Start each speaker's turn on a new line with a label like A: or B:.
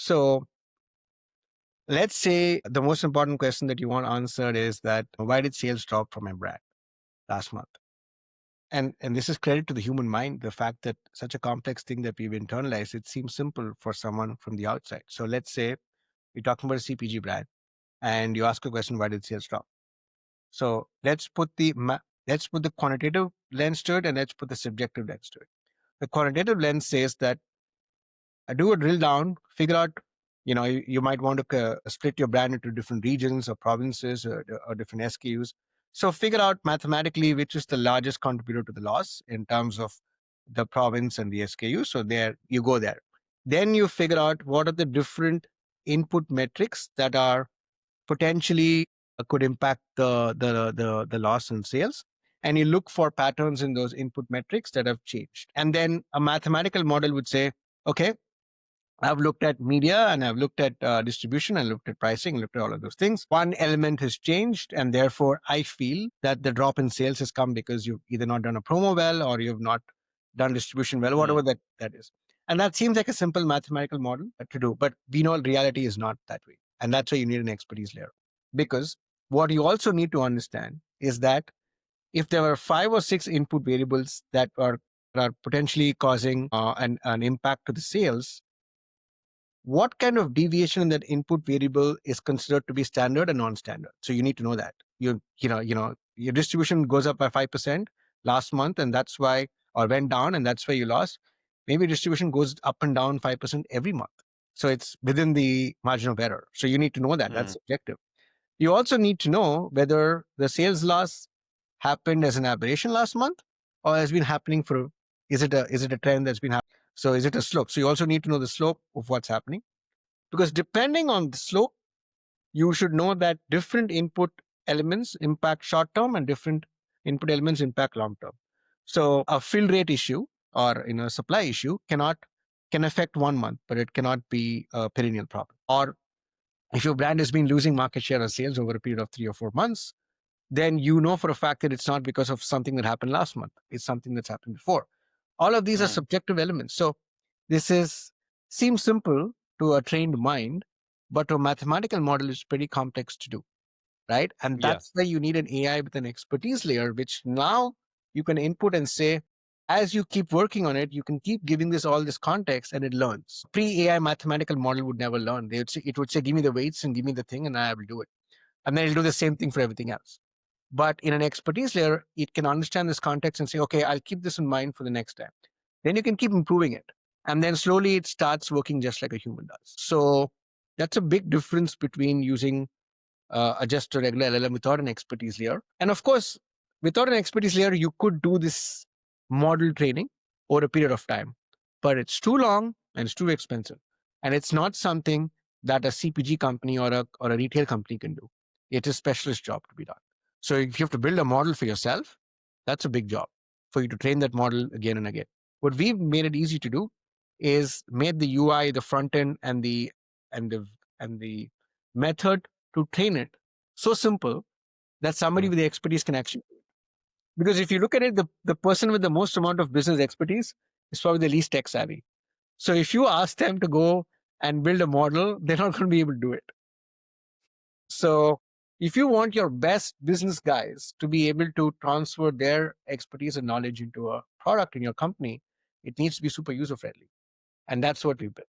A: So let's say the most important question that you want answered is that why did sales drop for my brand last month? And this is credit to the human mind, the fact that such a complex thing that we've internalized, it seems simple for someone from the outside. So let's say you're talking about a CPG brand and you ask a question, why did sales drop? So let's put the quantitative lens to it and let's put the subjective lens to it. The quantitative lens says that do a drill down, figure out, you might want to split your brand into different regions or provinces or different SKUs. So figure out mathematically which is the largest contributor to the loss in terms of the province and the SKU. So there you go there. Then you figure out what are the different input metrics that are potentially could impact the loss in sales. And you look for patterns in those input metrics that have changed. And then a mathematical model would say, okay, I've looked at media and I've looked at distribution and looked at pricing, looked at all of those things. One element has changed, and therefore I feel that the drop in sales has come because you've either not done a promo well or you've not done distribution well, whatever that is. And that seems like a simple mathematical model to do, but we know reality is not that way. And that's why you need an expertise layer. Because what you also need to understand is that if there are 5 or 6 input variables that are potentially causing an impact to the sales, what kind of deviation in that input variable is considered to be standard and non-standard? So you need to know that. Your distribution goes up by 5% last month, and that's why, or went down, and that's why you lost. Maybe distribution goes up and down 5% every month. So it's within the margin of error. So you need to know that. That's subjective. You also need to know whether the sales loss happened as an aberration last month or has been happening is it a trend that's been happening? So is it a slope? So you also need to know the slope of what's happening, because depending on the slope, you should know that different input elements impact short term and different input elements impact long term. So a fill rate issue or a supply issue can affect 1 month, but it cannot be a perennial problem. Or if your brand has been losing market share or sales over a period of 3 or 4 months, then you know for a fact that it's not because of something that happened last month. It's something that's happened before. All of these are subjective elements. So this seems simple to a trained mind, but to a mathematical model is pretty complex to do, right? And that's why you need an AI with an expertise layer, which now you can input and say, as you keep working on it, you can keep giving all this context and it learns. Pre-AI mathematical model would never learn. It would say, give me the weights and give me the thing and I will do it. And then it'll do the same thing for everything else. But in an expertise layer, it can understand this context and say, okay, I'll keep this in mind for the next time. Then you can keep improving it. And then slowly it starts working just like a human does. So that's a big difference between using just a regular LLM without an expertise layer. And of course, without an expertise layer, you could do this model training over a period of time, but it's too long and it's too expensive. And it's not something that a CPG company or a retail company can do. It's a specialist job to be done. So if you have to build a model for yourself, that's a big job for you to train that model again and again. What we've made it easy to do is made the UI, the front end, and the method to train it so simple that somebody with the expertise can actually do it. Because if you look at it, the person with the most amount of business expertise is probably the least tech savvy. So if you ask them to go and build a model, they're not going to be able to do it. So if you want your best business guys to be able to transfer their expertise and knowledge into a product in your company, it needs to be super user friendly. And that's what we built.